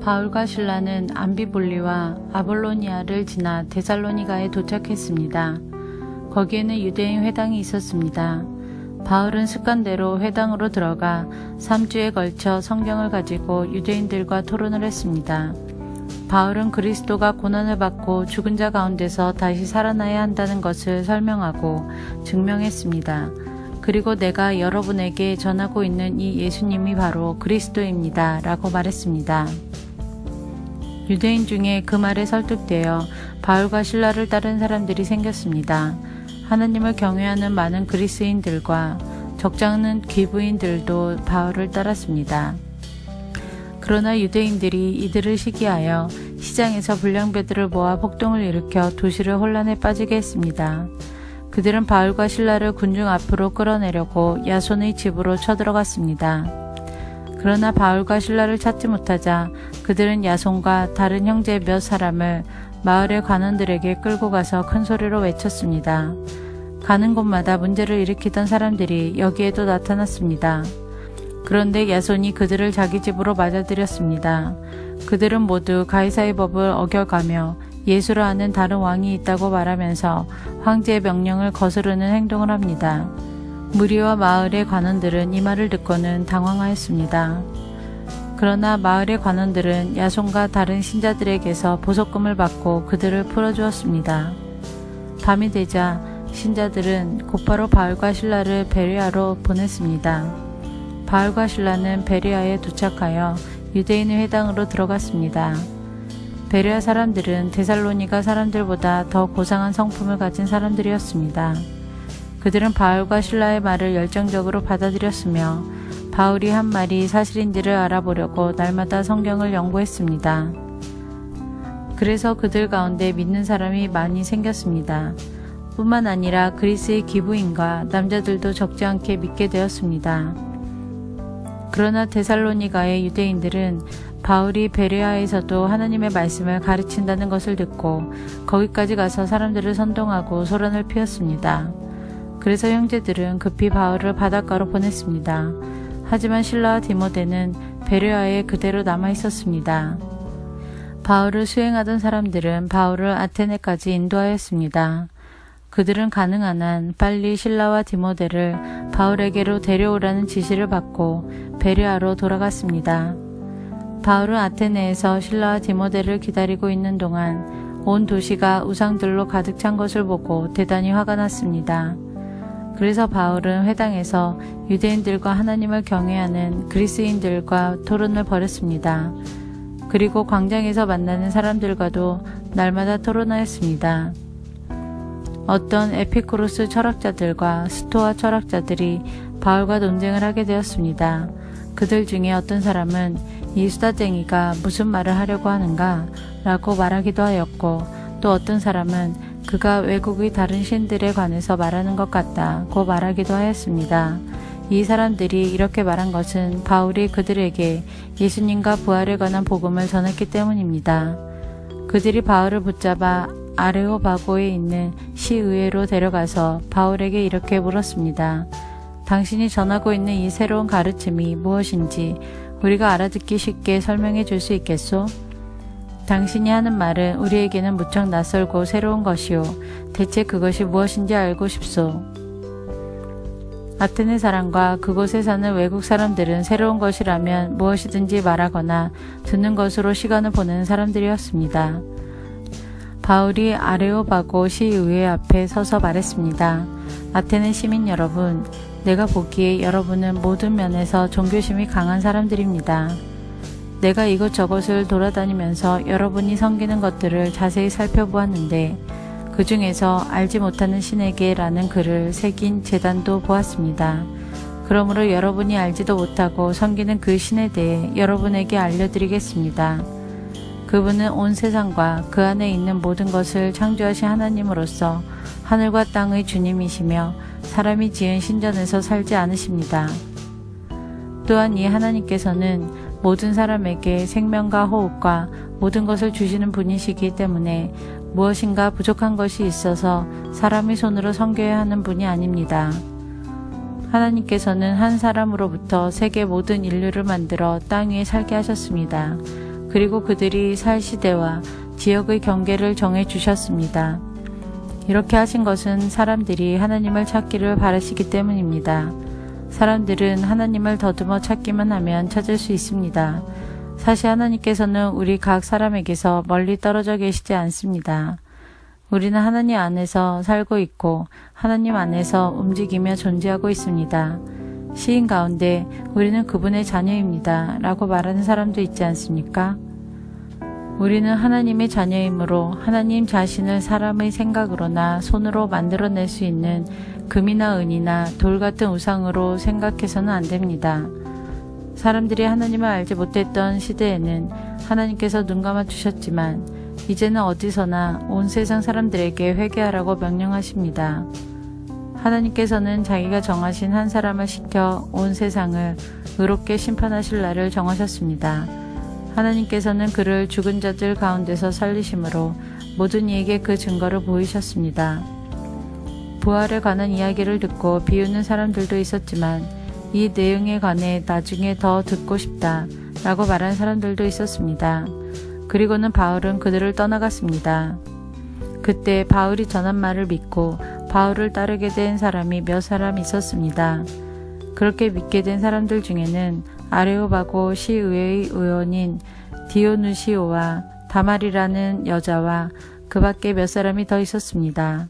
바울과 실라는 암비볼리와 아볼로니아를 지나 데살로니가에 도착했습니다. 거기에는 유대인 회당이 있었습니다. 바울은 습관대로 회당으로 들어가 3주에 걸쳐 성경을 가지고 유대인들과 토론을 했습니다. 바울은 그리스도가 고난을 받고 죽은 자 가운데서 다시 살아나야 한다는 것을 설명하고 증명했습니다. 그리고 내가 여러분에게 전하고 있는 이 예수님이 바로 그리스도입니다. 라고 말했습니다. 유대인 중에 그 말에 설득되어 바울과 실라를 따른 사람들이 생겼습니다. 하나님을 경외하는 많은 그리스인들과 적잖은 귀부인들도 바울을 따랐습니다. 그러나 유대인들이 이들을 시기하여 시장에서 불량배들을 모아 폭동을 일으켜 도시를 혼란에 빠지게 했습니다. 그들은 바울과 실라를 군중 앞으로 끌어내려고 야손의 집으로 쳐들어갔습니다. 그러나 바울과 실라를 찾지 못하자 그들은 야손과 다른 형제 몇 사람을 마을의 관원들에게 끌고 가서 큰 소리로 외쳤습니다. 가는 곳마다 문제를 일으키던 사람들이 여기에도 나타났습니다. 그런데 야손이 그들을 자기 집으로 맞아들였습니다. 그들은 모두 가이사의 법을 어겨가며 예수라 하는 다른 왕이 있다고 말하면서 황제의 명령을 거스르는 행동을 합니다. 무리와 마을의 관원들은 이 말을 듣고는 당황하였습니다. 그러나 마을의 관원들은 야손과 다른 신자들에게서 보석금을 받고 그들을 풀어주었습니다. 밤이 되자 신자들은 곧바로 바울과 실라를 베레아로 보냈습니다. 바울과 실라는 베레아에 도착하여 유대인의 회당으로 들어갔습니다. 베레아 사람들은 데살로니가 사람들보다 더 고상한 성품을 가진 사람들이었습니다. 그들은 바울과 실라의 말을 열정적으로 받아들였으며 바울이 한 말이 사실인지를 알아보려고 날마다 성경을 연구했습니다. 그래서 그들 가운데 믿는 사람이 많이 생겼습니다. 뿐만 아니라 그리스의 기부인과 남자들도 적지 않게 믿게 되었습니다. 그러나 데살로니가의 유대인들은 바울이 베레아에서도 하나님의 말씀을 가르친다는 것을 듣고 거기까지 가서 사람들을 선동하고 소란을 피웠습니다. 그래서 형제들은 급히 바울을 바닷가로 보냈습니다. 하지만 실라와 디모데는 베레아에 그대로 남아 있었습니다. 바울을 수행하던 사람들은 바울을 아테네까지 인도하였습니다. 그들은 가능한 한 빨리 실라와 디모데를 바울에게로 데려오라는 지시를 받고 베레아로 돌아갔습니다. 바울은 아테네에서 실라와 디모데를 기다리고 있는 동안 온 도시가 우상들로 가득 찬 것을 보고 대단히 화가 났습니다. 그래서 바울은 회당에서 유대인들과 하나님을 경외하는 그리스인들과 토론을 벌였습니다. 그리고 광장에서 만나는 사람들과도 날마다 토론하였습니다. 어떤 에피쿠로스 철학자들과 스토아 철학자들이 바울과 논쟁을 하게 되었습니다. 그들 중에 어떤 사람은 이 수다쟁이가 무슨 말을 하려고 하는가? 라고 말하기도 하였고, 또 어떤 사람은 그가 외국의 다른 신들에 관해서 말하는 것 같다고 말하기도 하였습니다. 이 사람들이 이렇게 말한 것은 바울이 그들에게 예수님과 부활에 관한 복음을 전했기 때문입니다. 그들이 바울을 붙잡아 아레오바고에 있는 시의회로 데려가서 바울에게 이렇게 물었습니다. 당신이 전하고 있는 이 새로운 가르침이 무엇인지 우리가 알아듣기 쉽게 설명해 줄 수 있겠소? 당신이 하는 말은 우리에게는 무척 낯설고 새로운 것이오. 대체 그것이 무엇인지 알고 싶소. 아테네 사람과 그곳에 사는 외국 사람들은 새로운 것이라면 무엇이든지 말하거나 듣는 것으로 시간을 보내는 사람들이었습니다. 바울이 아레오바고 시의회 앞에 서서 말했습니다. 아테네 시민 여러분, 내가 보기에 여러분은 모든 면에서 종교심이 강한 사람들입니다. 내가 이것저것을 돌아다니면서 여러분이 섬기는 것들을 자세히 살펴보았는데 그 중에서 알지 못하는 신에게 라는 글을 새긴 제단도 보았습니다. 그러므로 여러분이 알지도 못하고 섬기는 그 신에 대해 여러분에게 알려드리겠습니다. 그분은 온 세상과 그 안에 있는 모든 것을 창조하신 하나님으로서 하늘과 땅의 주님이시며 사람이 지은 신전에서 살지 않으십니다. 또한 이 하나님께서는 모든 사람에게 생명과 호흡과 모든 것을 주시는 분이시기 때문에 무엇인가 부족한 것이 있어서 사람의 손으로 섬겨야 하는 분이 아닙니다. 하나님께서는 한 사람으로부터 세계 모든 인류를 만들어 땅 위에 살게 하셨습니다. 그리고 그들이 살 시대와 지역의 경계를 정해 주셨습니다. 이렇게 하신 것은 사람들이 하나님을 찾기를 바라시기 때문입니다. 사람들은 하나님을 더듬어 찾기만 하면 찾을 수 있습니다. 사실 하나님께서는 우리 각 사람에게서 멀리 떨어져 계시지 않습니다. 우리는 하나님 안에서 살고 있고 하나님 안에서 움직이며 존재하고 있습니다. 시인 가운데 우리는 그분의 자녀입니다 라고 말하는 사람도 있지 않습니까? 우리는 하나님의 자녀이므로 하나님 자신을 사람의 생각으로나 손으로 만들어낼 수 있는 금이나 은이나 돌 같은 우상으로 생각해서는 안 됩니다. 사람들이 하나님을 알지 못했던 시대에는 하나님께서 눈 감아 주셨지만 이제는 어디서나 온 세상 사람들에게 회개하라고 명령하십니다. 하나님께서는 자기가 정하신 한 사람을 시켜 온 세상을 의롭게 심판하실 날을 정하셨습니다. 하나님께서는 그를 죽은 자들 가운데서 살리심으로 모든 이에게 그 증거를 보이셨습니다. 부활에 관한 이야기를 듣고 비웃는 사람들도 있었지만 이 내용에 관해 나중에 더 듣고 싶다 라고 말하는 사람들도 있었습니다. 그리고는 바울은 그들을 떠나갔습니다. 그때 바울이 전한 말을 믿고 바울을 따르게 된 사람이 몇 사람 있었습니다. 그렇게 믿게 된 사람들 중에는 아레오바고 시의회의 의원인 디오누시오와 다말이라는 여자와 그 밖에 몇 사람이 더 있었습니다.